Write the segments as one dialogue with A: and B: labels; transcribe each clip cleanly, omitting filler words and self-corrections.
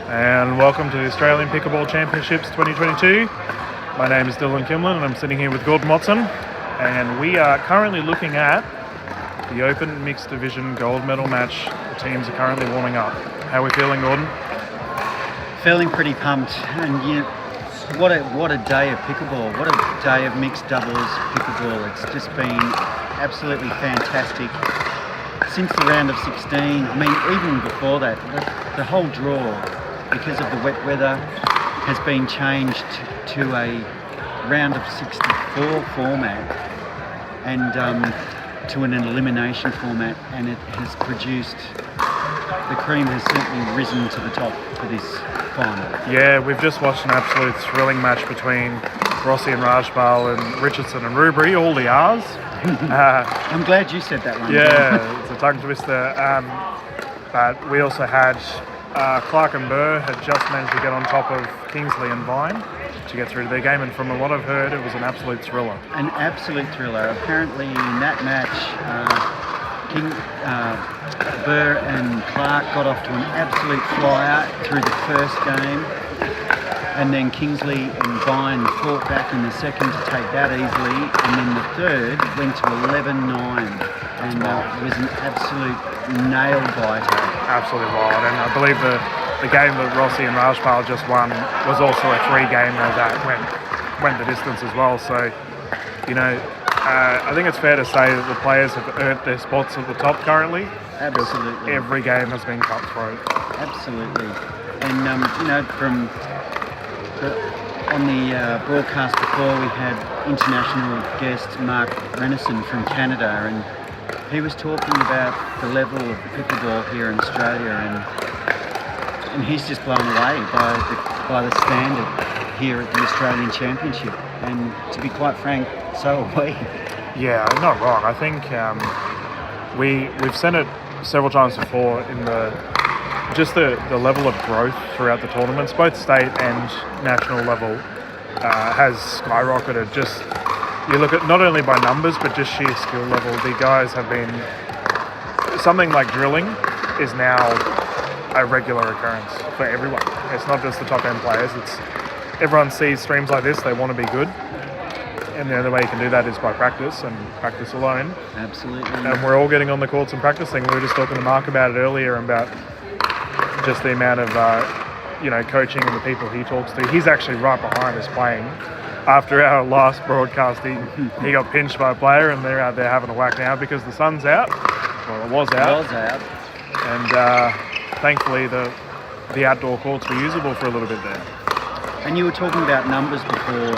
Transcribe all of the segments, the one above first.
A: And welcome to the Australian Pickleball Championships 2022. My name is Dylan Kimlin and I'm sitting here with Gordon Watson, and we are currently looking at the Open Mixed Division Gold Medal match. The teams are currently warming up. How are we feeling, Gordon?
B: Feeling pretty pumped, and what a day of pickleball, what a day of mixed doubles pickleball. It's just been absolutely fantastic. Since the round of 16, I mean even before that, the whole draw, because of the wet weather, has been changed to a round of 64 format and to an elimination format, and it has produced, the cream has certainly risen to the top for this final.
A: Yeah, we've just watched an absolute thrilling match between Rossi and Rajpal and Richardson and Rubery, all the R's.
B: I'm glad you said that one.
A: Yeah, it's a tongue twister. But we also had Clark and Burr had just managed to get on top of Kingsley and Vine to get through to their game, and from what I've heard, it was an absolute thriller.
B: An absolute thriller. Apparently in that match, Burr and Clark got off to an absolute flyer through the first game, and then Kingsley and Vine fought back in the second to take that easily, and then the third went to 11-9, and it was an absolute nail-biter.
A: Absolutely wild, and I believe the game that Rossi and Rajpal just won was also a 3-gamer that went the distance as well. So, I think it's fair to say that the players have earned their spots at the top currently.
B: Absolutely.
A: Every game has been cutthroat.
B: Absolutely. And, on the broadcast before, we had international guest Mark Renison from Canada, and he was talking about the level of pickleball here in Australia, and he's just blown away by the standard here at the Australian Championship. And to be quite frank, so are we.
A: Yeah, not wrong. I think we've seen it several times before in the level of growth throughout the tournaments, both state and national level, has skyrocketed. Just you look at not only by numbers but just sheer skill level. The guys have been, something like drilling is now a regular occurrence for everyone. It's not just the top end players. It's everyone sees streams like this, they want to be good. And the only way you can do that is by practice, and practice alone.
B: Absolutely.
A: And we're all getting on the courts and practicing. We were just talking to Mark about it earlier, about just the amount of coaching and the people he talks to. He's actually right behind us playing. After our last broadcast, he got pinched by a player, and they're out there having a whack now because the sun's out. Well, it was out. And thankfully the outdoor courts were usable for a little bit there.
B: And you were talking about numbers before,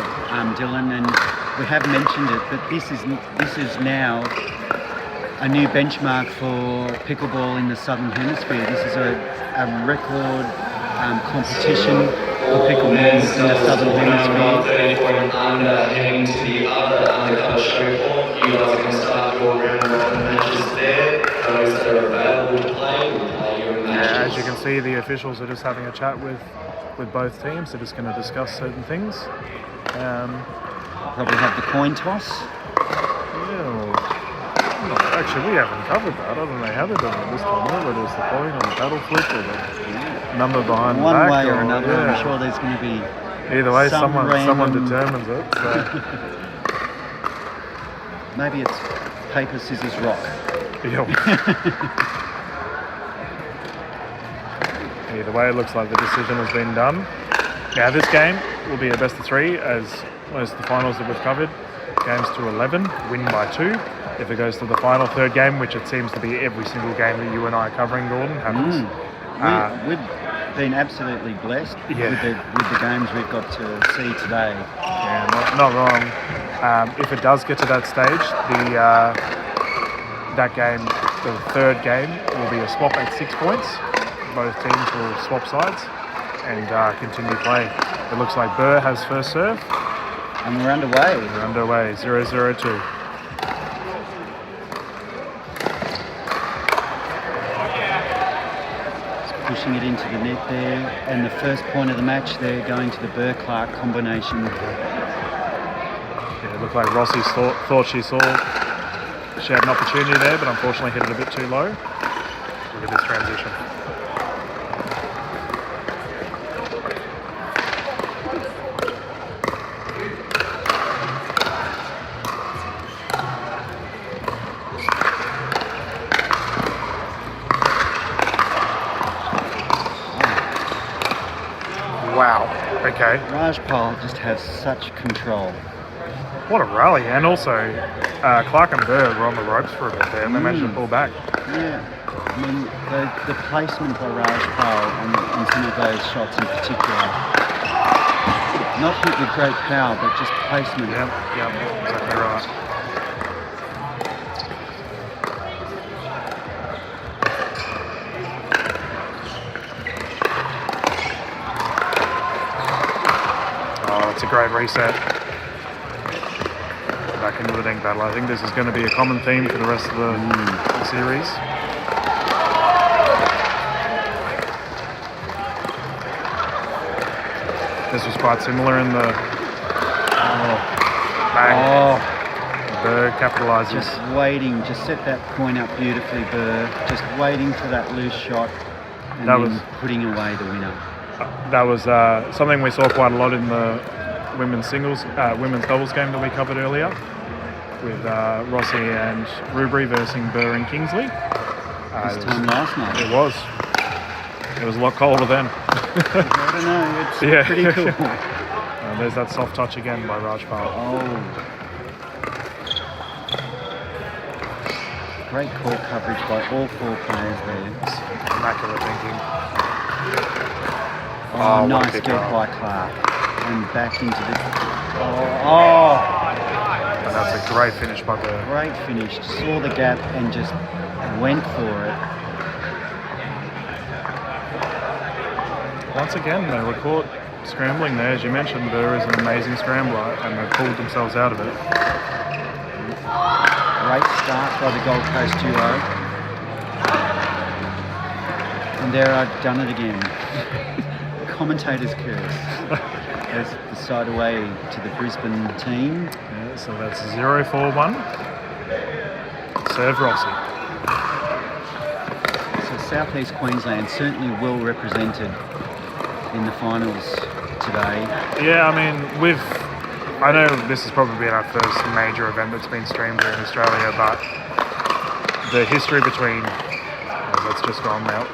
B: Dylan, and we have mentioned it, but this is now a new benchmark for pickleball in the Southern Hemisphere. This is a record competition for pickleball in the Southern Hemisphere.
C: 30 point under, heading to the other undercut show floor. You guys can start your round robin matches there. Those that are available to play will play your matches.
A: Yeah, as you can see, the officials are just having a chat with both teams. They're just going to discuss certain things.
B: Probably have the coin toss.
A: Actually, we haven't covered that. I don't know how they're doing it this time. Whether it's the coin or the paddle flip or the number behind the back.
B: One way or another, yeah. I'm sure there's going to be
A: either way, someone determines it. So.
B: Maybe it's paper, scissors, rock.
A: Either way, it looks like the decision has been done. Now, this game will be a best of 3, as most of the finals that we've covered. Games to 11, win by 2. If it goes to the final third game, which it seems to be every single game that you and I are covering, Gordon, happens.
B: We've been absolutely blessed with the games we've got to see today.
A: Yeah, not wrong. If it does get to that stage, that game, the third game, will be a swap at 6 points. Both teams will swap sides and continue play. It looks like Burr has first serve.
B: And we're underway.
A: 0-0-2.
B: Pushing it into the net there, and the first point of the match there going to the Burr-Clark combination.
A: Yeah, it looked like Rossi thought she had an opportunity there, but unfortunately hit it a bit too low. Look at this transition. Okay.
B: Rajpal just has such control.
A: What a rally. And also, Clark and Burr were on the ropes for a bit there and they managed to pull back.
B: Yeah. I mean, the placement by Rajpal on some of those shots in particular, not hit with great power, but just placement.
A: Yep, exactly right. Oh, it's a great reset. Back into the dink battle. I think this is going to be a common theme for the rest of the series. This was quite similar in the bang. Burr capitalises.
B: Just waiting, just set that point up beautifully, Burr. Just waiting for that loose shot and then putting away the winner.
A: That was something we saw quite a lot in the women's doubles game that we covered earlier with Rossi and Rubery versus Burr and Kingsley.
B: This time last night.
A: It was. It was a lot colder then.
B: I don't know, it's pretty cool.
A: There's that soft touch again by Rajpal.
B: Oh. Great court coverage by all four players there.
A: Immaculate thinking.
B: Oh, nice get by Clark. And back into the...
A: And that's a great finish by Burr.
B: Great finish. Saw the gap and just went for it.
A: Once again, they were caught scrambling there. As you mentioned, Burr is an amazing scrambler and they've pulled themselves out of it.
B: Great start by the Gold Coast duo. And there I've done it again. Commentator's curse. As the side away to the Brisbane team.
A: Yeah, so that's 0-4-1. Serve Rossi.
B: So South East Queensland certainly well represented in the finals today.
A: Yeah, I mean, I know this has probably been our first major event that's been streamed here in Australia, but the history between, that's just gone now,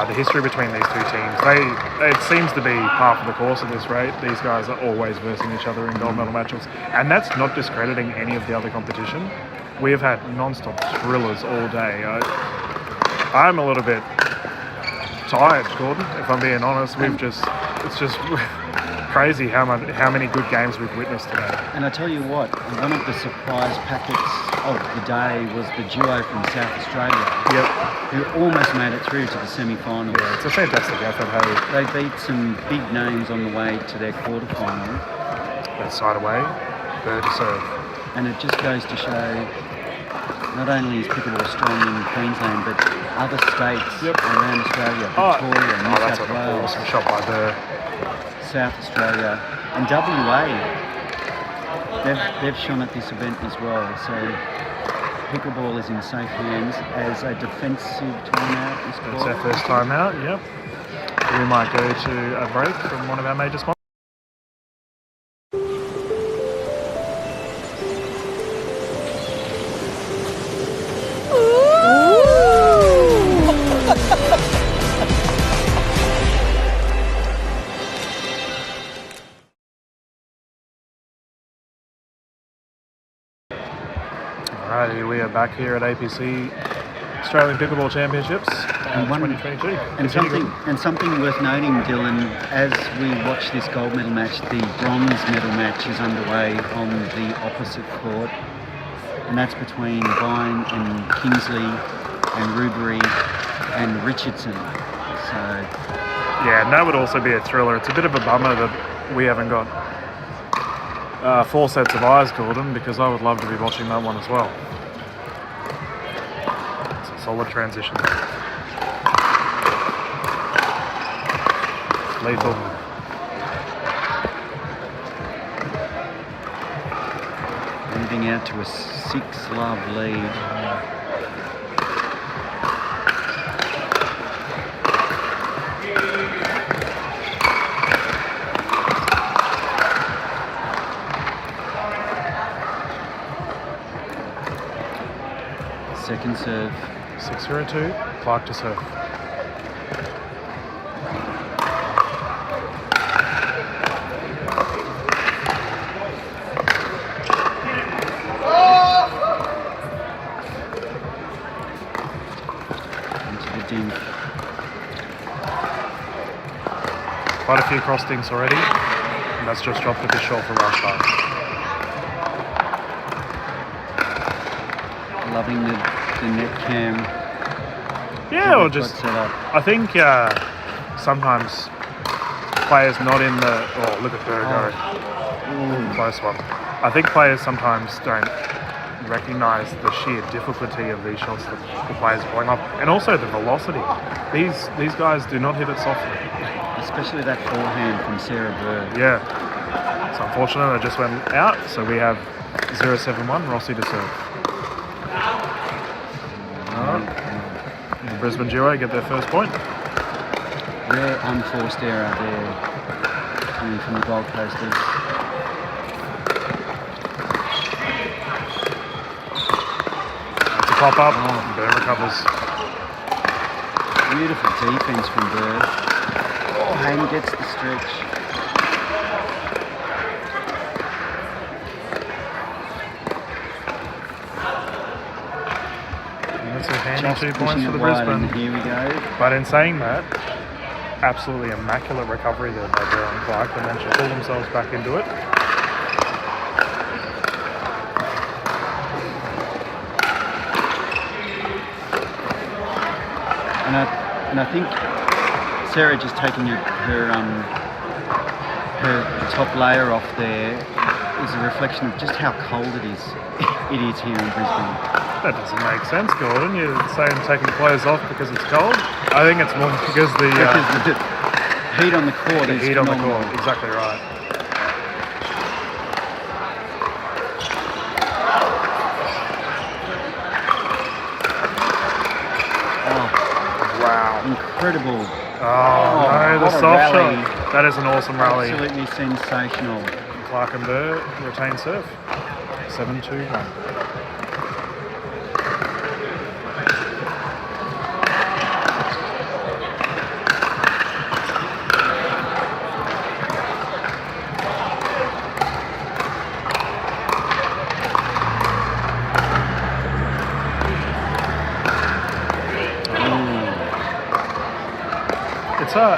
A: the history between these two teams, it seems to be par for the course of this rate. These guys are always versing each other in gold medal matches, and that's not discrediting any of the other competition. We have had non-stop thrillers all day. I'm a little bit tired, Gordon, if I'm being honest. It's just crazy how many good games we've witnessed today.
B: And I tell you what, one of the surprise packets of the day was the duo from South Australia.
A: Yep.
B: Who almost made it through to the semi-finals.
A: Yeah, it's a fantastic effort, hey.
B: They beat some big names on the way to their quarterfinal.
A: That side away, Burr to serve.
B: And it just goes to show not only is pickleball strong in Queensland, but other states around Australia, Victoria, New
A: that's
B: South
A: an
B: Wales,
A: awesome shot by Burr.
B: South Australia, and WA. They've shone at this event as well. So pickleball is in safe hands as a defensive timeout is called.
A: It's our first timeout, yep. We might go to a break from one of our major sponsors. Alrighty, we are back here at APC Australian Pickleball Championships 2022.
B: And something worth noting, Dylan, as we watch this gold medal match, the bronze medal match is underway on the opposite court, and that's between Vine and Kingsley and Rubery and Richardson. So
A: yeah, and that would also be a thriller. It's a bit of a bummer that we haven't got 4 sets of eyes, Gordon, because I would love to be watching that one as well. It's a solid transition. Lethal.
B: moving out to a 6-love lead. Second serve.
A: 6-0-2, Clark to serve.
B: the dink.
A: Quite a few cross dinks already. And that's just dropped a bit short for Rajpal.
B: Loving the net cam.
A: Yeah, or just, I think sometimes players not in the, oh, look at Burr go. Close one. I think players sometimes don't recognise the sheer difficulty of these shots that the players are pulling off, and also the velocity. These guys do not hit it softly.
B: Especially that forehand from Sarah Burr.
A: Yeah. It's unfortunate it just went out, so we have 0-7-1, Rossi to serve. Brisbane duo get their first point.
B: Rare unforced error there coming from the Gold Coasters.
A: That's a pop up. Oh, Burr recovers.
B: Beautiful defense from Burr. Oh, Hayden gets the stretch.
A: That's a handy
B: Just
A: 2 points
B: pushing
A: for the
B: it wide,
A: Brisbane.
B: and here we go.
A: But in saying that, absolutely immaculate recovery there by Burr and Clark. They managed to pull themselves back into it.
B: And I think Sarah just taking her top layer off there is a reflection of just how cold it is here in Brisbane.
A: That doesn't make sense, Gordon. You're saying taking clothes off because it's cold? I think it's more because the
B: heat on the court is
A: heat on the
B: phenomenal.
A: court. Exactly right. Wow.
B: Incredible.
A: Oh, no, the
B: what a
A: soft
B: rally.
A: shot. That is an awesome rally.
B: Absolutely sensational.
A: Clark and Burr retain serve. 7-2-1.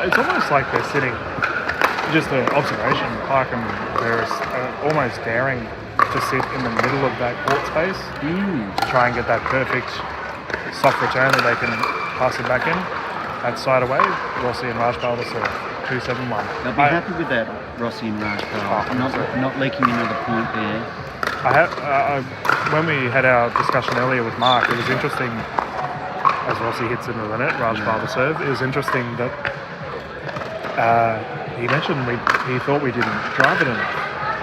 A: It's almost like they're sitting, just an observation, Clark and Burr are almost daring to sit in the middle of that court space to try and get that perfect soft return that they can pass it back in. That side away, Rossi and Rajpal to serve. 2-7-1.
B: They'll be happy with that, Rossi and Rajpal. Not leaking another point there.
A: When we had our discussion earlier with Mark, it was interesting, as Rossi hits into the net, Rajpal to serve, it was interesting that he mentioned he thought we didn't drive it enough.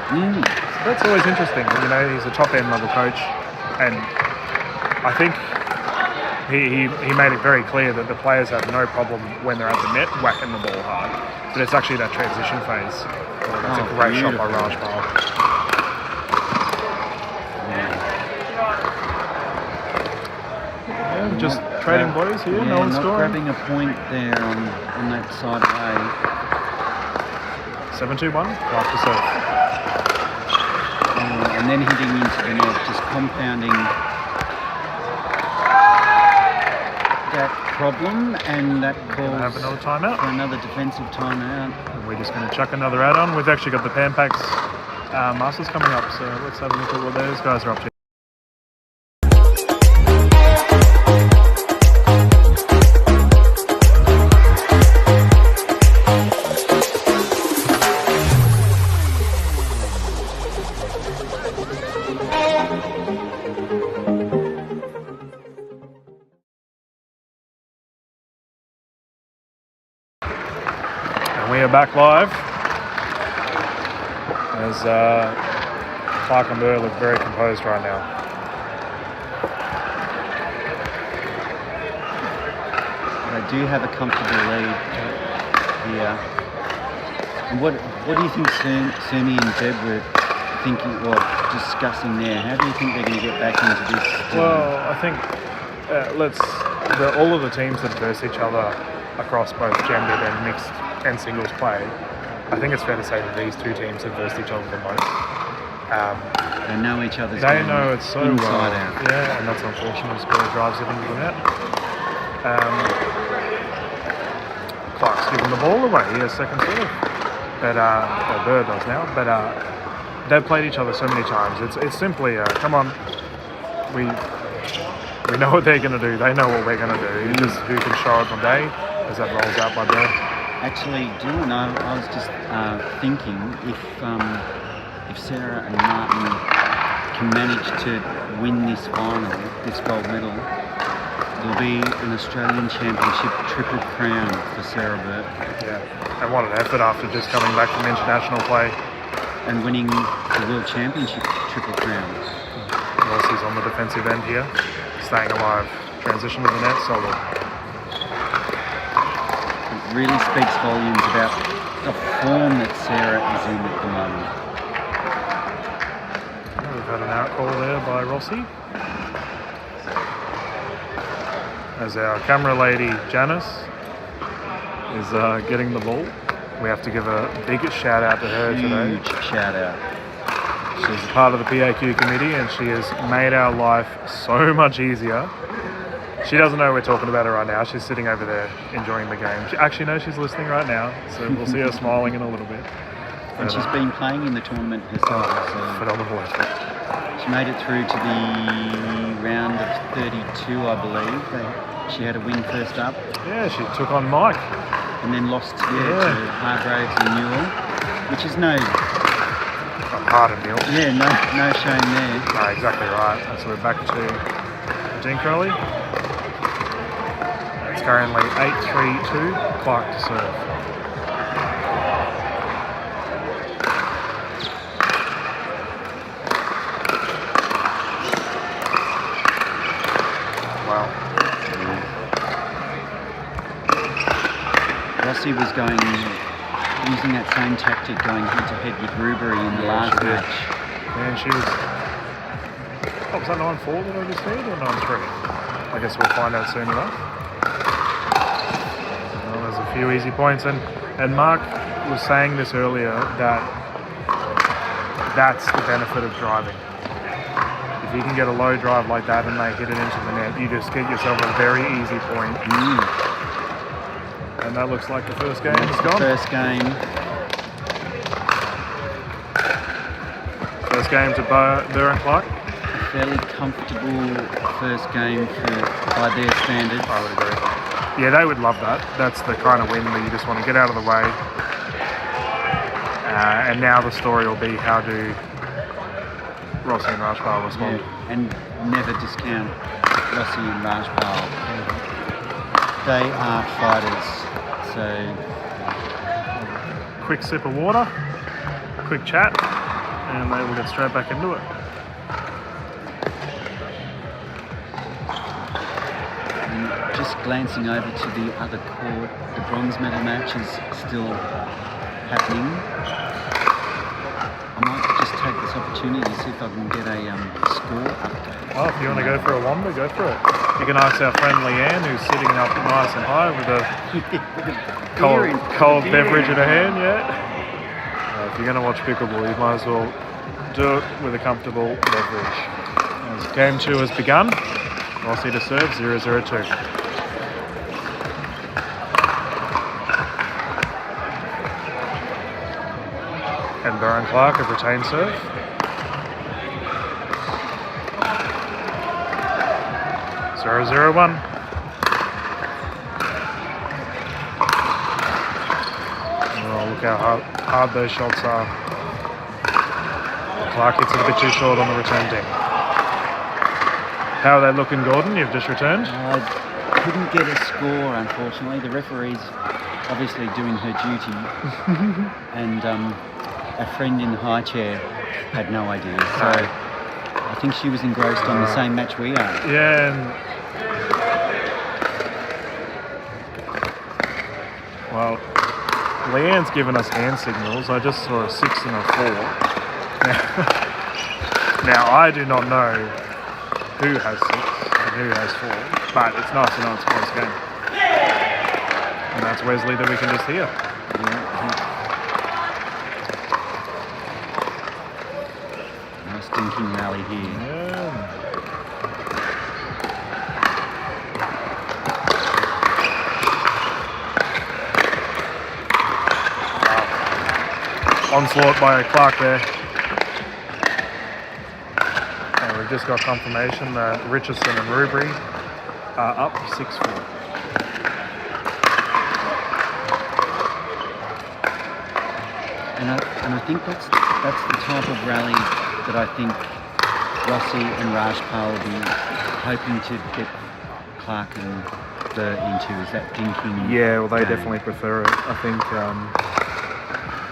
A: So that's always interesting. You know, he's a top end level coach, and I think he made it very clear that the players have no problem when they're at the net whacking the ball hard, but it's actually that transition phase. That's a great shot by Rajpal. Just trading blows here, no one's
B: not
A: scoring.
B: grabbing a point there on that side away.
A: 7-2-1, Clark to serve.
B: And then hitting into the net, just compounding that problem, and that calls
A: Have another timeout.
B: for another defensive timeout.
A: And we're just going to chuck another add-on. We've actually got the Pan Packs Masters coming up, so let's have a look at what those guys are up to. We are back live as Clark and Burr look very composed right now.
B: They do have a comfortable lead here. And what do you think Sueme and Deborah were thinking, discussing there? How do you think they're going to get back into this?
A: Well, I think all of the teams that verse each other across both gendered and mixed and singles play, I think it's fair to say that these two teams have versed each other the most.
B: They know each other's
A: They
B: game
A: know it so
B: inside
A: well.
B: out.
A: Yeah, and that's unfortunate as Burr drives it into the net. Clark's giving the ball away. He has second serve. But, well, Burr does now. But they've played each other so many times. It's simply, come on, we know what they're going to do. They know what we're going to do. It's just who can show up on day as that rolls out by Burr.
B: Actually, Dylan, I was just thinking if Sarah and Martin can manage to win this final, this gold medal, there'll be an Australian Championship triple crown for Sarah Burr.
A: Yeah, and what an effort after just coming back from international play.
B: And winning the World Championship triple crown.
A: Rossi's on the defensive end here, staying alive. Transition to the net, solid.
B: It really speaks volumes about the form that Sarah is in at the moment.
A: We've had an out call there by Rossi. As our camera lady Janice is getting the ball. We have to give a big shout out to her today.
B: Huge shout out.
A: She's part of the PAQ committee and she has made our life so much easier. She doesn't know we're talking about her right now. She's sitting over there enjoying the game. She actually knows she's listening right now, so we'll see her smiling in a little bit.
B: And she's been playing in the tournament herself. So
A: phenomenal effort.
B: she made it through to the round of 32, I believe. She had a win first up.
A: Yeah, she took on Mike.
B: And then lost to Hargraves and Newell, which is no
A: Hard and Neil.
B: Yeah, no shame there.
A: No, exactly right. So we're back to Dean Crowley. It's currently 8-3-2. Clark to serve. Wow.
B: Rossi was using that same tactic going head-to-head with Rubery in the last match.
A: And she was... Oh, was that 9-4 that I just said, or 9-3? I guess we'll find out soon enough. Well, there's a few easy points, and Mark was saying this earlier, that that's the benefit of driving. If you can get a low drive like that and they hit it into the net, you just get yourself a very easy point. And that looks like the first game is gone.
B: First game.
A: First game to Burr and Clark.
B: A fairly comfortable first game by their standards.
A: I would agree. Yeah, they would love that. That's the kind of win that you just want to get out of the way. And now the story will be how do Rossi and Rajpal respond.
B: Yeah, and never discount Rossi and Rajpal. They are fighters. So,
A: quick sip of water, quick chat, and they will get straight back into it.
B: And just glancing over to the other court, the bronze medal match is still happening. I might just take this opportunity to see if I can get a score update.
A: Oh, if you want to go for a wander, go for it. You can ask our friend Leanne, who's sitting up nice and high with a cold beverage in her hand, if you're going to watch Pickleball, you might as well do it with a comfortable beverage. As game 2 has begun, Rossi to serve, 0-0-2. And Burr and Clark have retained serve. Zero, 0-1. Oh, look how hard those shots are. Clark hits it a bit too short on the return deck. How are they looking, Gordon? You've just returned?
B: I couldn't get a score, unfortunately. The referee's obviously doing her duty. And a friend in the high chair had no idea. So I think she was engrossed on the same match we are.
A: Yeah, and well, Leanne's given us hand signals. I just saw a 6 and a 4. Now I do not know who has 6 and who has 4, but it's nice to know it's a close game. And that's Wesley that we can just hear.
B: Nice dinking rally here.
A: Yeah. onslaught by Clark there. And we've just got confirmation that Richardson and Rubery are up 6-4.
B: And I think that's the type of rally that I think Rossi and Rajpal will be hoping to get Clark and Burr into, is that dinking.
A: Yeah, well, they
B: game.
A: definitely prefer it. I think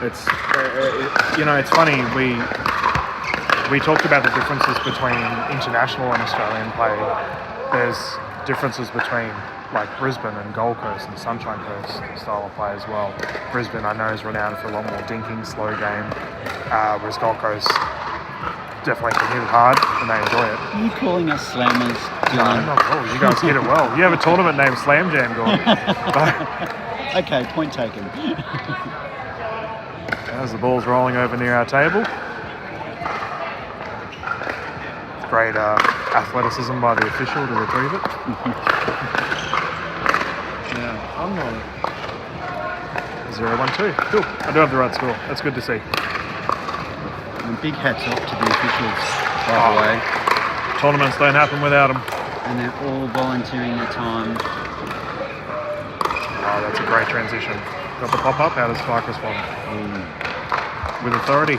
A: it's it's funny. We talked about the differences between international and Australian play. There's differences between like Brisbane and Gold Coast and Sunshine Coast style of play as well. Brisbane, I know, is renowned for a lot more dinking, slow game, whereas Gold Coast definitely can hit it hard and they enjoy it.
B: Are you calling us slammers,
A: No,
B: Dylan?
A: not at all. You guys hit it well. You have a tournament named Slam Jam, Gordon.
B: Okay, point taken.
A: As the ball's rolling over near our table. Great athleticism by the official to retrieve it. Yeah, I'm not 0-1-2. Cool. I do have the right score. That's good to see.
B: And big hats off to the officials, by the way.
A: Tournaments don't happen without them.
B: And they're all volunteering their time.
A: Oh, that's a great transition. Got the pop-up. How does Clark respond? With authority.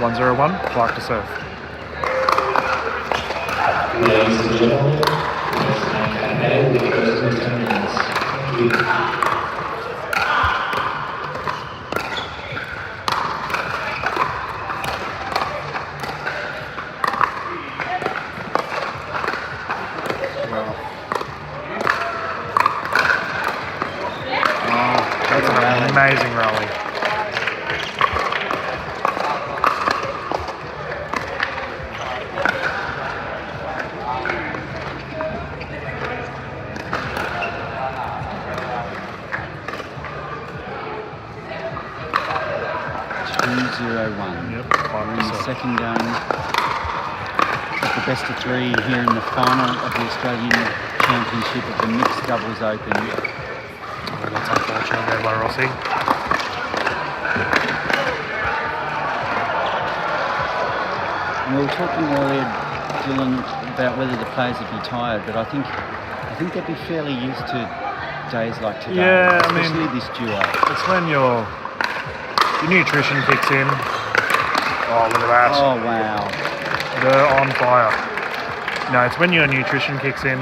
A: One 0-1. Clark to serve.
C: Ladies and gentlemen, let's now campaign with Brisbane attendance. Thank you.
A: That's an amazing rally.
B: Yep.
A: We're
B: In the second game of the best of three here in the final of the Australian Championship of the Mixed Doubles Open.
A: Oh, that's unfortunate there by Rossi.
B: And we were talking earlier, Dylan, about whether the players would be tired, but I think they'd be fairly used to days like today,
A: Yeah, I mean,
B: especially this duo.
A: It's when your nutrition kicks in. Oh, look at that.
B: Oh wow!
A: They're on fire. No, it's when your nutrition kicks in.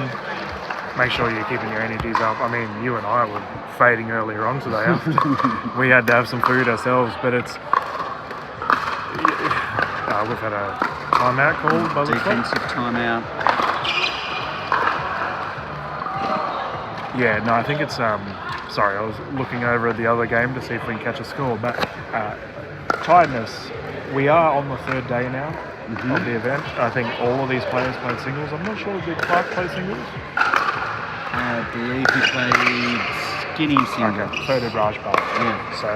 A: Make sure you're keeping your energies up. I mean, you and I were fading earlier on today. We had to have some food ourselves, but it's... we've had a timeout called by the
B: Defensive timeout.
A: Yeah, no, I think it's... sorry, I was looking over at the other game to see if we can catch a score, but tiredness. We are on the third day now of the event. I think all of these players played singles. I'm not sure did Clark play singles?
B: I believe he played skinny single.
A: Okay, so did Rajpal.
B: Yeah.
A: So,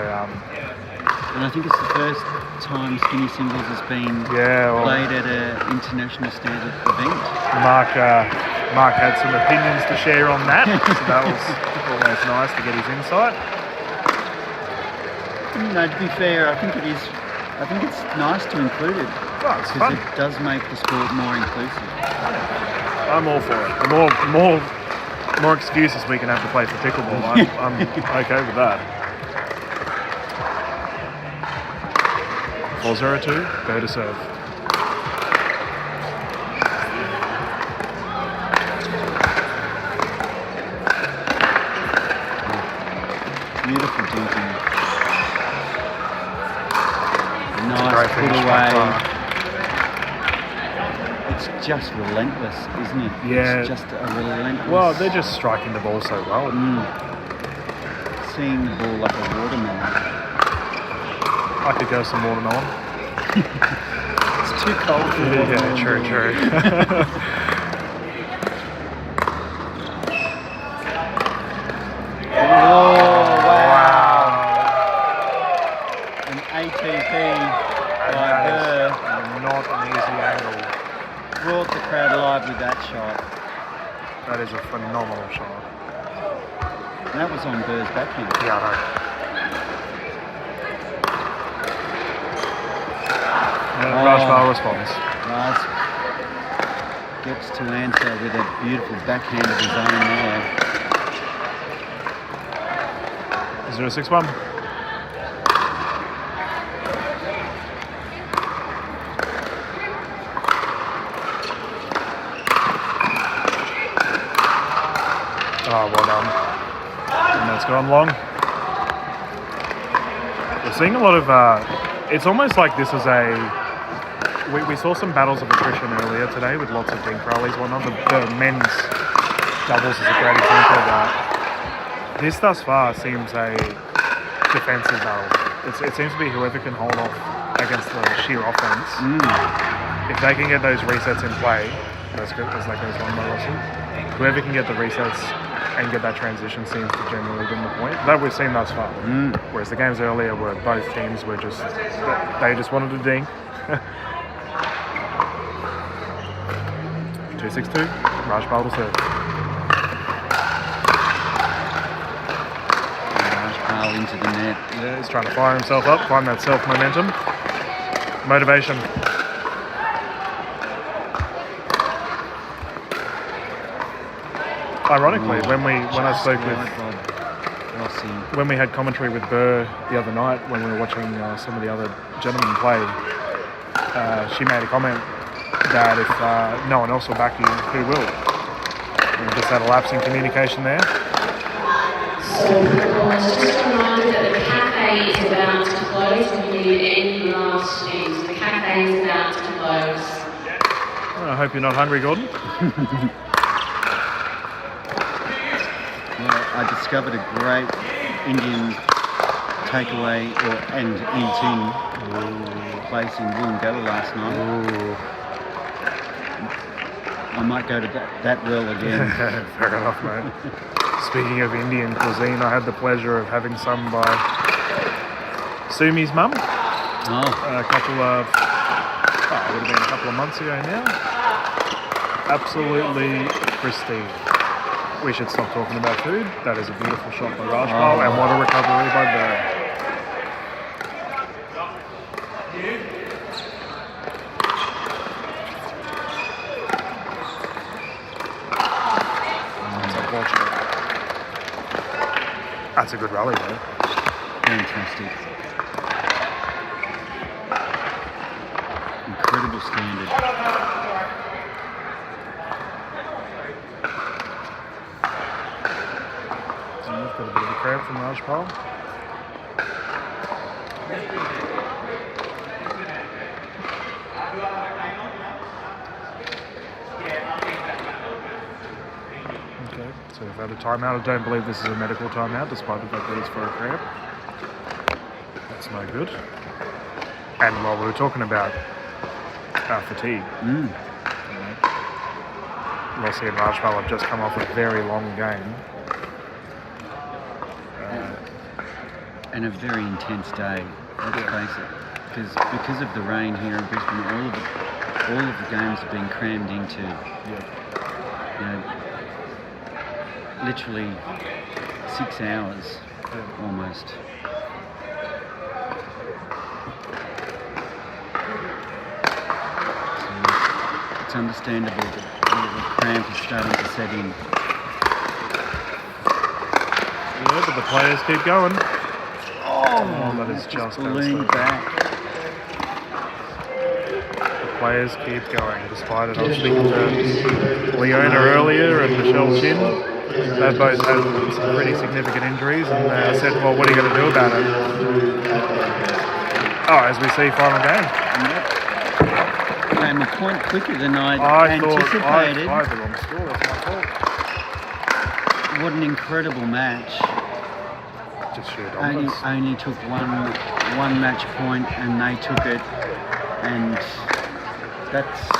B: And I think it's the first time skinny singles has been played at an international standard event.
A: Mark had some opinions to share on that, so that was always nice to get his insight.
B: No, to be fair, I think it's nice to include it.
A: Well, it's fun.
B: Because it does make the sport more inclusive.
A: I'm all for it. The more excuses we can have to play for pickleball, I'm okay with that. 4-0-2, go to serve.
B: Beautiful dinking. Nice
A: great
B: put
A: finish by
B: away.
A: Clark.
B: It's just relentless, isn't it?
A: Yeah.
B: It's just a relentless...
A: Well, they're just striking the ball so well.
B: Seeing the ball like a watermelon.
A: I could go some watermelon.
B: It's too cold for watermelon.
A: Yeah, true.
B: Oh, wow. An ATP by Burr.
A: Not an easy angle.
B: Brought the crowd alive with that shot.
A: That is a phenomenal shot.
B: And that was on Burr's backhand.
A: Yeah, I know. Rajpal responds.
B: Raj gets to answer with a beautiful backhand of his own there.
A: 0-6-1. Oh, well done. And that's gone long. We're seeing a lot of, it's almost like this is we saw some battles of attrition earlier today with lots of dink rallies and whatnot. The men's doubles is a great example of that. This thus far seems a defensive battle. It seems to be whoever can hold off against the sheer offense. If they can get those resets in play, that's good, as that goes on by Rossi. Whoever can get the resets and get that transition seems to generally been the point that we've seen thus far. Whereas the games earlier were both teams were just they just wanted to dink. 2-6-2. Rajpal to serve.
B: Rajpal into the net.
A: Yeah, he's trying to fire himself up, find that self momentum, motivation. Ironically, when we had commentary with Burr the other night, when we were watching some of the other gentlemen play, she made a comment that if no one else will back you, who will? And we just had a lapse in communication there.
D: So, just a reminder that the cafe is about to close. If you need any last things, the cafe is about to close.
A: I hope you're not hungry, Gordon.
B: Well, I discovered a great Indian takeaway and eating place in Wollongong last night. I might go to that well again.
A: Fair enough, mate. Speaking of Indian cuisine, I had the pleasure of having some by Sueme's mum. A couple of, it would have been a couple of months ago now. Absolutely pristine. We should stop talking about food. That is a beautiful shot by Rajpal, and what a recovery by Burr. That's unfortunate. That's a good rally, though.
B: Fantastic. Incredible standard.
A: Got a bit of a cramp from Rajpal. Okay, so we've had a timeout. I don't believe this is a medical timeout, despite the fact that it's for a cramp. That's no good. And while we were talking about fatigue, Rossi and Rajpal have just come off a very long game.
B: And a very intense day, let's face it. Because of the rain here in Brisbane, all of the games have been crammed into, literally 6 hours almost. So it's understandable that the cramp is starting to set in.
A: Yeah, but the players keep going. Oh, that is just
B: leaned back.
A: The players keep going, despite it. I was speaking to Leona earlier and Michelle Chin. They both had some pretty significant injuries, and I said, well, what are you going to do about it? Oh, as we see, final game.
B: Came a point quicker than I anticipated.
A: I had the wrong score, that's my fault.
B: What an incredible match.
A: Just sheer dominance.
B: Only took one match point, and they took it, and that's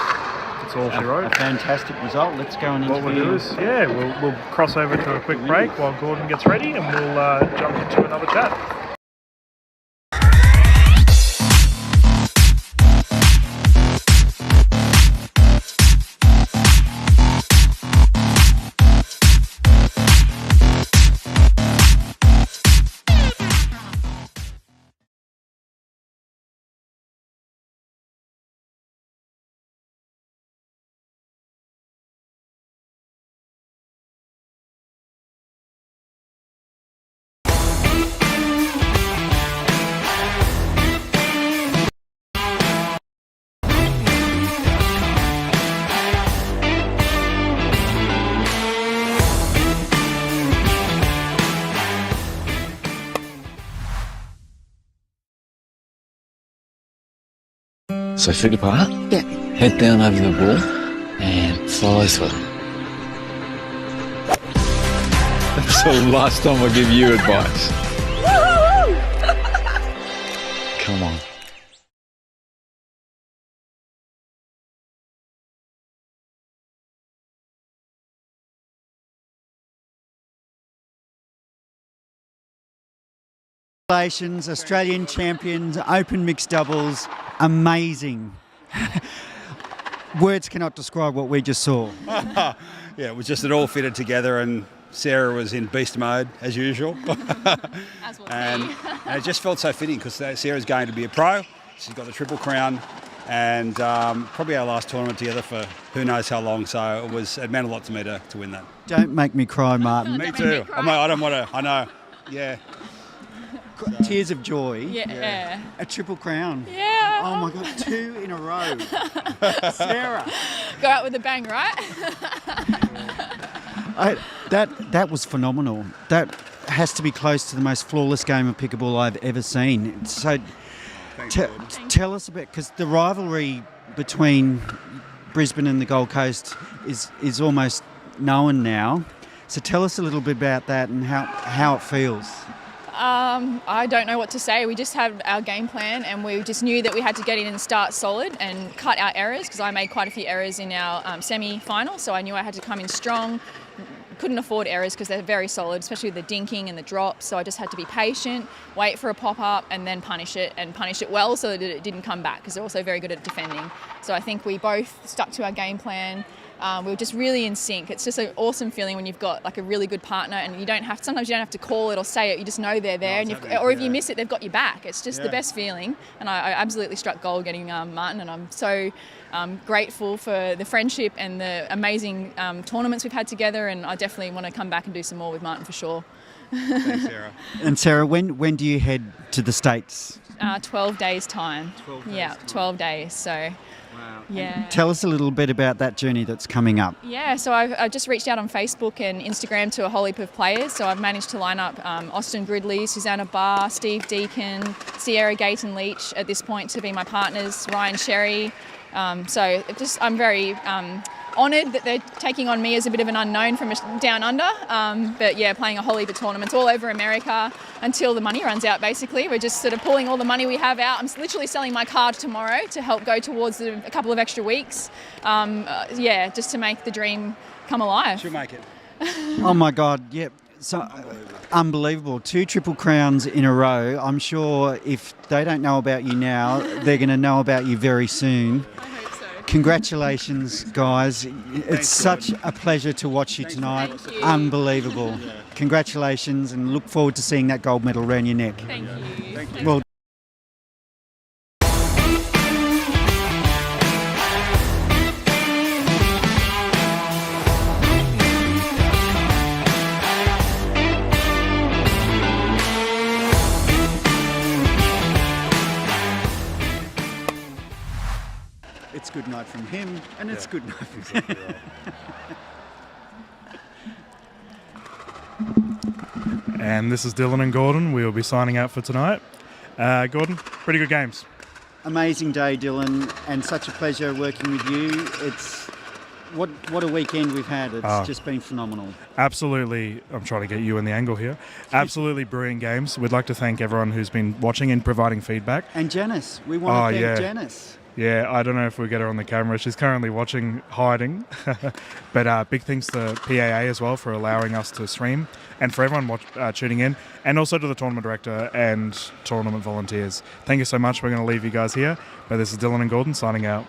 A: all she wrote.
B: A fantastic result. Let's go and
A: what we'll do is, we'll cross over to a quick break while Gordon gets ready, and we'll jump into another chat.
E: So feet apart, head down over the ball, and follow through. That's the last time I give you advice. Come on.
B: Congratulations, Australian champions, open mixed doubles, amazing. Words cannot describe what we just saw.
F: Yeah, it was just it all fitted together, and Sarah was in beast mode as usual.
G: As will
F: and
G: be.
F: it just felt so fitting because Sarah's going to be a pro. She's got the Triple Crown, and probably our last tournament together for who knows how long. So it meant a lot to me to win that.
B: Don't make me cry, Martin.
F: Me too. I don't want to. I know. Yeah.
B: Tears of joy.
G: Yeah.
B: A Triple Crown.
G: Yeah.
B: Oh my God, 2 in a row. Sarah.
G: Go out with a bang, right?
B: That was phenomenal. That has to be close to the most flawless game of pickleball I've ever seen. So tell us about, because the rivalry between Brisbane and the Gold Coast is almost known now. So tell us a little bit about that and how it feels.
G: I don't know what to say. We just had our game plan and we just knew that we had to get in and start solid and cut our errors, because I made quite a few errors in our semi-final, so I knew I had to come in strong. Couldn't afford errors because they're very solid, especially with the dinking and the drops, so I just had to be patient, wait for a pop-up and then punish it well so that it didn't come back, because they're also very good at defending. So I think we both stuck to our game plan. We were just really in sync. It's just an awesome feeling when you've got like a really good partner, and sometimes you don't have to call it or say it, you just know they're there, or if you miss it, they've got your back. It's just the best feeling, and I absolutely struck gold getting Martin, and I'm so grateful for the friendship and the amazing tournaments we've had together, and I definitely want to come back and do some more with Martin for sure.
F: Thanks, Sarah.
B: And Sarah, when do you head to the States?
G: 12 days time. 12 days. So.
B: Wow.
G: Yeah.
B: Tell us a little bit about that journey that's coming up.
G: Yeah, so I've just reached out on Facebook and Instagram to a whole heap of players. So I've managed to line up Austin Gridley, Susanna Barr, Steve Deacon, Sierra Gayton Leach at this point to be my partners, Ryan Sherry. So I'm very honoured that they're taking on me as a bit of an unknown from down under. But yeah, playing a whole heap of tournaments all over America until the money runs out, basically. We're just sort of pulling all the money we have out. I'm literally selling my car tomorrow to help go towards a couple of extra weeks. Just to make the dream come alive.
F: She'll make it.
B: Oh my God, yep. So unbelievable. 2 Triple Crowns in a row. I'm sure if they don't know about you now, they're going to know about you very soon.
G: I hope so.
B: Congratulations, guys. It's such a pleasure to watch you tonight.
G: Thank you.
B: Unbelievable. Congratulations, and look forward to seeing that gold medal around your neck.
G: Thank you.
B: Well, it's good night from him, and it's good night from him.
A: And this is Dylan and Gordon. We will be signing out for tonight. Gordon, pretty good games.
B: Amazing day, Dylan, and such a pleasure working with you. It's what a weekend we've had. It's just been phenomenal.
A: Absolutely. I'm trying to get you in the angle here. Absolutely brilliant games. We'd like to thank everyone who's been watching and providing feedback.
B: And Janice, we want to thank Janice.
A: Yeah, I don't know if we'll get her on the camera. She's currently watching, hiding. But big thanks to PAA as well for allowing us to stream, and for everyone tuning in, and also to the tournament director and tournament volunteers. Thank you so much. We're going to leave you guys here. But this is Dylan and Gordon signing out.